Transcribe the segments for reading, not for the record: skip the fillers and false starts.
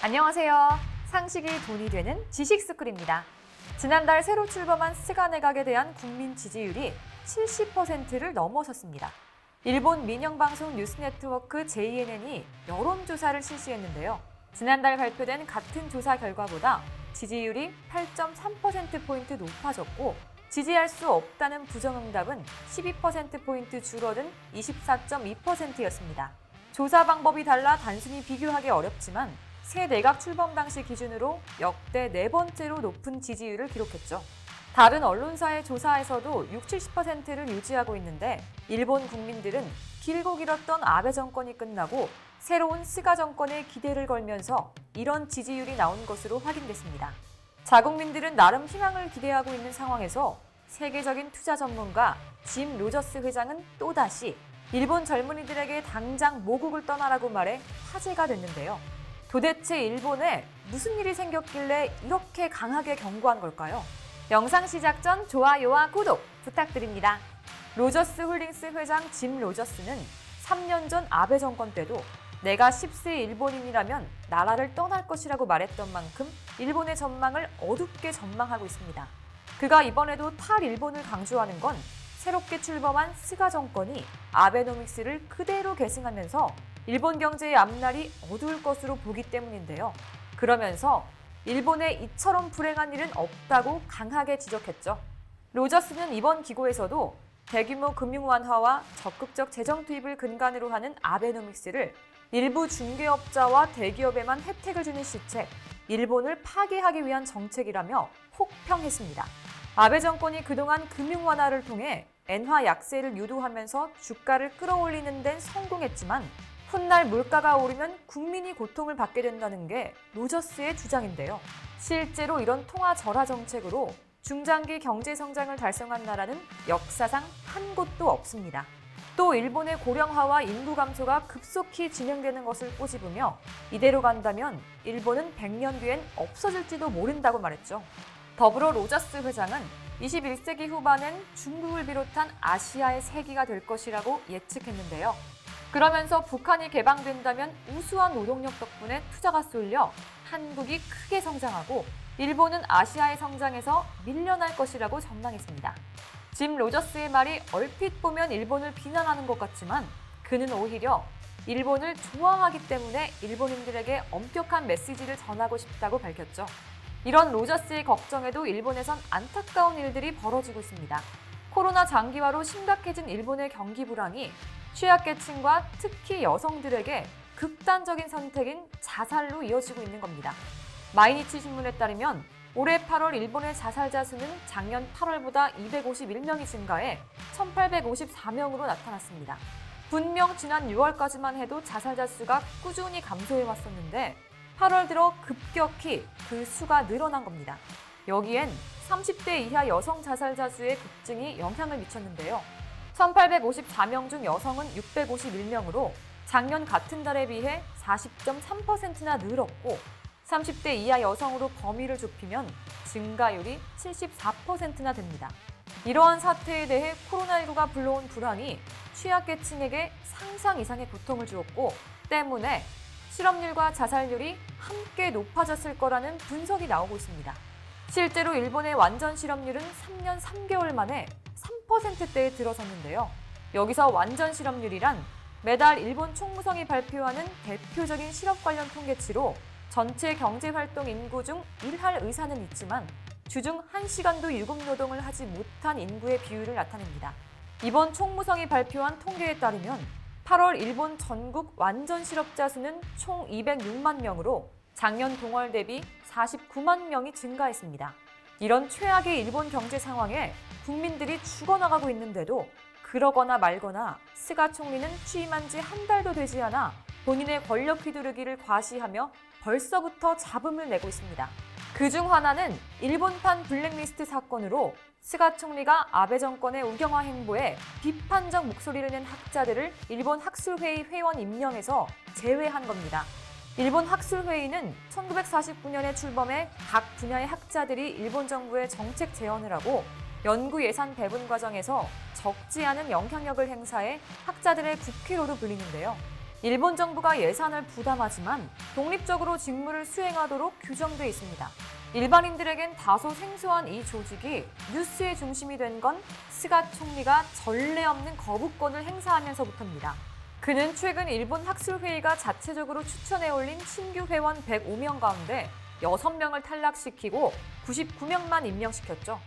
안녕하세요. 상식이 돈이 되는 지식스쿨입니다. 지난달 새로 출범한 스가 내각에 대한 국민 지지율이 70%를 넘어섰습니다. 일본 민영방송 뉴스네트워크 JNN이 여론조사를 실시했는데요. 지난달 발표된 같은 조사 결과보다 지지율이 8.3%포인트 높아졌고 지지할 수 없다는 부정응답은 12%포인트 줄어든 24.2%였습니다. 조사 방법이 달라 단순히 비교하기 어렵지만 새 내각 출범 당시 기준으로 역대 네 번째로 높은 지지율을 기록했죠. 다른 언론사의 조사에서도 60-70%를 유지하고 있는데 일본 국민들은 길고 길었던 아베 정권이 끝나고 새로운 스가 정권에 기대를 걸면서 이런 지지율이 나온 것으로 확인됐습니다. 자국민들은 나름 희망을 기대하고 있는 상황에서 세계적인 투자 전문가 짐 로저스 회장은 또다시 일본 젊은이들에게 당장 모국을 떠나라고 말해 화제가 됐는데요. 도대체 일본에 무슨 일이 생겼길래 이렇게 강하게 경고한 걸까요? 영상 시작 전 좋아요와 구독 부탁드립니다. 로저스 홀딩스 회장 짐 로저스는 3년 전 아베 정권 때도 내가 10세 일본인이라면 나라를 떠날 것이라고 말했던 만큼 일본의 전망을 어둡게 전망하고 있습니다. 그가 이번에도 탈일본을 강조하는 건 새롭게 출범한 스가 정권이 아베노믹스를 그대로 계승하면서 일본 경제의 앞날이 어두울 것으로 보기 때문인데요. 그러면서 일본에 이처럼 불행한 일은 없다고 강하게 지적했죠. 로저스는 이번 기고에서도 대규모 금융 완화와 적극적 재정 투입을 근간으로 하는 아베노믹스를 일부 중개업자와 대기업에만 혜택을 주는 시책, 일본을 파괴하기 위한 정책이라며 혹평했습니다. 아베 정권이 그동안 금융 완화를 통해 엔화 약세를 유도하면서 주가를 끌어올리는 데는 성공했지만 훗날 물가가 오르면 국민이 고통을 받게 된다는 게 로저스의 주장인데요. 실제로 이런 통화 절하 정책으로 중장기 경제 성장을 달성한 나라는 역사상 한 곳도 없습니다. 또 일본의 고령화와 인구 감소가 급속히 진행되는 것을 꼬집으며 이대로 간다면 일본은 100년 뒤엔 없어질지도 모른다고 말했죠. 더불어 로저스 회장은 21세기 후반엔 중국을 비롯한 아시아의 세기가 될 것이라고 예측했는데요. 그러면서 북한이 개방된다면 우수한 노동력 덕분에 투자가 쏠려 한국이 크게 성장하고 일본은 아시아의 성장에서 밀려날 것이라고 전망했습니다. 짐 로저스의 말이 얼핏 보면 일본을 비난하는 것 같지만 그는 오히려 일본을 좋아하기 때문에 일본인들에게 엄격한 메시지를 전하고 싶다고 밝혔죠. 이런 로저스의 걱정에도 일본에선 안타까운 일들이 벌어지고 있습니다. 코로나 장기화로 심각해진 일본의 경기 불황이 취약계층과 특히 여성들에게 극단적인 선택인 자살로 이어지고 있는 겁니다. 마이니치 신문에 따르면 올해 8월 일본의 자살자 수는 작년 8월보다 251명이 증가해 1,854명으로 나타났습니다. 분명 지난 6월까지만 해도 자살자 수가 꾸준히 감소해 왔었는데 8월 들어 급격히 그 수가 늘어난 겁니다. 여기엔 30대 이하 여성 자살자 수의 급증이 영향을 미쳤는데요. 1,854명 중 여성은 651명으로 작년 같은 달에 비해 40.3%나 늘었고 30대 이하 여성으로 범위를 좁히면 증가율이 74%나 됩니다. 이러한 사태에 대해 코로나19가 불러온 불황이 취약계층에게 상상 이상의 고통을 주었고 때문에 실업률과 자살률이 함께 높아졌을 거라는 분석이 나오고 있습니다. 실제로 일본의 완전 실업률은 3년 3개월 만에 3%대에 들어섰는데요. 여기서 완전 실업률이란 매달 일본 총무성이 발표하는 대표적인 실업 관련 통계치로 전체 경제활동 인구 중 일할 의사는 있지만 주중 1시간도 유급 노동을 하지 못한 인구의 비율을 나타냅니다. 이번 총무성이 발표한 통계에 따르면 8월 일본 전국 완전 실업자 수는 총 206만 명으로 작년 동월 대비 49만 명이 증가했습니다. 이런 최악의 일본 경제 상황에 국민들이 죽어나가고 있는데도 그러거나 말거나 스가 총리는 취임한 지 한 달도 되지 않아 본인의 권력 휘두르기를 과시하며 벌써부터 잡음을 내고 있습니다. 그중 하나는 일본판 블랙리스트 사건으로 스가 총리가 아베 정권의 우경화 행보에 비판적 목소리를 낸 학자들을 일본 학술회의 회원 임명에서 제외한 겁니다. 일본 학술회의는 1949년에 출범해 각 분야의 학자들이 일본 정부에 정책 제언을 하고 연구 예산 배분 과정에서 적지 않은 영향력을 행사해 학자들의 국회로도 불리는데요. 일본 정부가 예산을 부담하지만 독립적으로 직무를 수행하도록 규정돼 있습니다. 일반인들에겐 다소 생소한 이 조직이 뉴스의 중심이 된 건 스가 총리가 전례 없는 거부권을 행사하면서부터입니다. 그는 최근 일본 학술회의가 자체적으로 추천해 올린 신규 회원 105명 가운데 6명을 탈락시키고 99명만 임명시켰죠.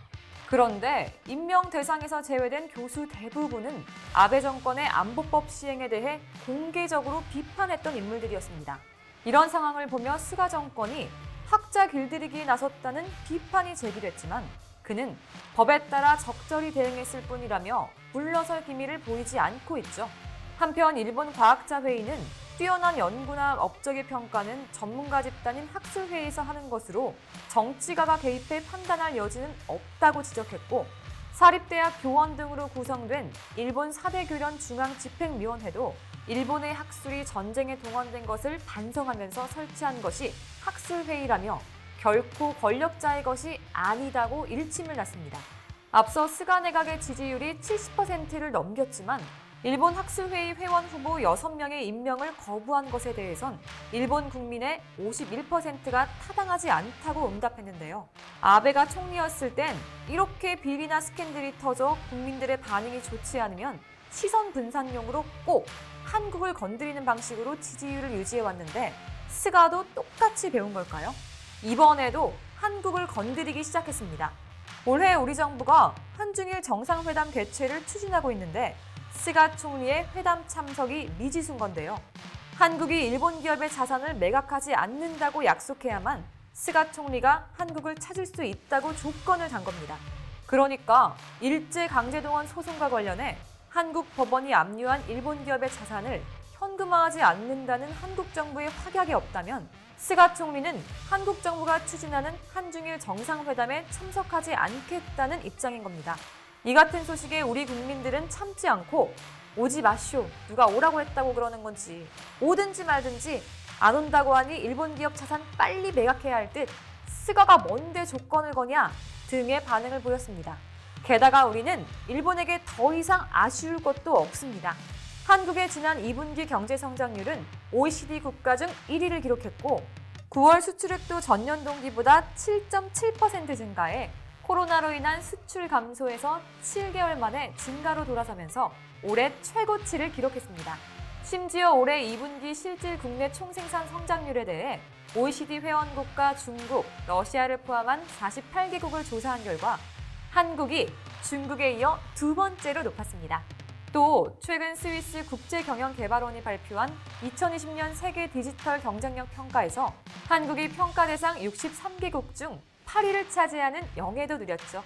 그런데 임명 대상에서 제외된 교수 대부분은 아베 정권의 안보법 시행에 대해 공개적으로 비판했던 인물들이었습니다. 이런 상황을 보며 스가 정권이 학자 길들이기에 나섰다는 비판이 제기됐지만 그는 법에 따라 적절히 대응했을 뿐이라며 물러설 기미를 보이지 않고 있죠. 한편 일본 과학자회의는 뛰어난 연구나 업적의 평가는 전문가 집단인 학술회의에서 하는 것으로 정치가가 개입해 판단할 여지는 없다고 지적했고, 사립대학 교원 등으로 구성된 일본 4대 교련 중앙집행위원회도 일본의 학술이 전쟁에 동원된 것을 반성하면서 설치한 것이 학술회의라며 결코 권력자의 것이 아니다고 일침을 놨습니다. 앞서 스가 내각의 지지율이 70%를 넘겼지만 일본 학술회의 회원 후보 6명의 임명을 거부한 것에 대해선 일본 국민의 51%가 타당하지 않다고 응답했는데요. 아베가 총리였을 땐 이렇게 비리나 스캔들이 터져 국민들의 반응이 좋지 않으면 시선 분산용으로 꼭 한국을 건드리는 방식으로 지지율을 유지해왔는데 스가도 똑같이 배운 걸까요? 이번에도 한국을 건드리기 시작했습니다. 올해 우리 정부가 한중일 정상회담 개최를 추진하고 있는데 스가 총리의 회담 참석이 미지수인 건데요. 한국이 일본 기업의 자산을 매각하지 않는다고 약속해야만 스가 총리가 한국을 찾을 수 있다고 조건을 단 겁니다. 그러니까 일제강제동원 소송과 관련해 한국 법원이 압류한 일본 기업의 자산을 현금화하지 않는다는 한국 정부의 확약이 없다면 스가 총리는 한국 정부가 추진하는 한중일 정상회담에 참석하지 않겠다는 입장인 겁니다. 이 같은 소식에 우리 국민들은 참지 않고 오지 마쇼, 누가 오라고 했다고 그러는 건지, 오든지 말든지 안 온다고 하니 일본 기업 자산 빨리 매각해야 할 듯 스가가 뭔데 조건을 거냐 등의 반응을 보였습니다. 게다가 우리는 일본에게 더 이상 아쉬울 것도 없습니다. 한국의 지난 2분기 경제 성장률은 OECD 국가 중 1위를 기록했고 9월 수출액도 전년 동기보다 7.7% 증가해 코로나로 인한 수출 감소에서 7개월 만에 증가로 돌아서면서 올해 최고치를 기록했습니다. 심지어 올해 2분기 실질 국내 총생산 성장률에 대해 OECD 회원국가 중국, 러시아를 포함한 48개국을 조사한 결과 한국이 중국에 이어 두 번째로 높았습니다. 또 최근 스위스 국제경영개발원이 발표한 2020년 세계 디지털 경쟁력 평가에서 한국이 평가 대상 63개국 중 8위를 차지하는 영예도 누렸죠.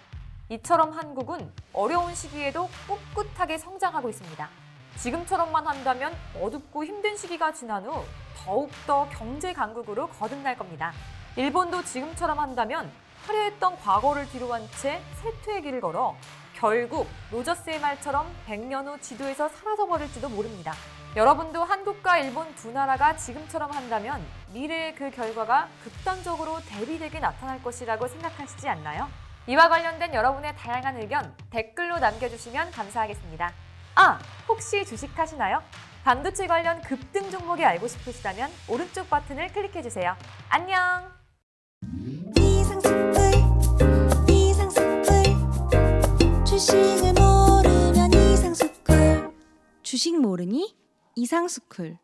이처럼 한국은 어려운 시기에도 꿋꿋하게 성장하고 있습니다. 지금처럼만 한다면 어둡고 힘든 시기가 지난 후 더욱더 경제 강국으로 거듭날 겁니다. 일본도 지금처럼 한다면 화려했던 과거를 뒤로한 채 쇠퇴의 길을 걸어 결국 로저스의 말처럼 100년 후 지도에서 사라져버릴지도 모릅니다. 여러분도 한국과 일본 두 나라가 지금처럼 한다면 미래의 그 결과가 극단적으로 대비되게 나타날 것이라고 생각하시지 않나요? 이와 관련된 여러분의 다양한 의견 댓글로 남겨주시면 감사하겠습니다. 혹시 주식하시나요? 반도체 관련 급등 종목이 알고 싶으시다면 오른쪽 버튼을 클릭해주세요. 안녕! 주식을 모르면 이상스쿨. 주식 모르니? 이상스쿨.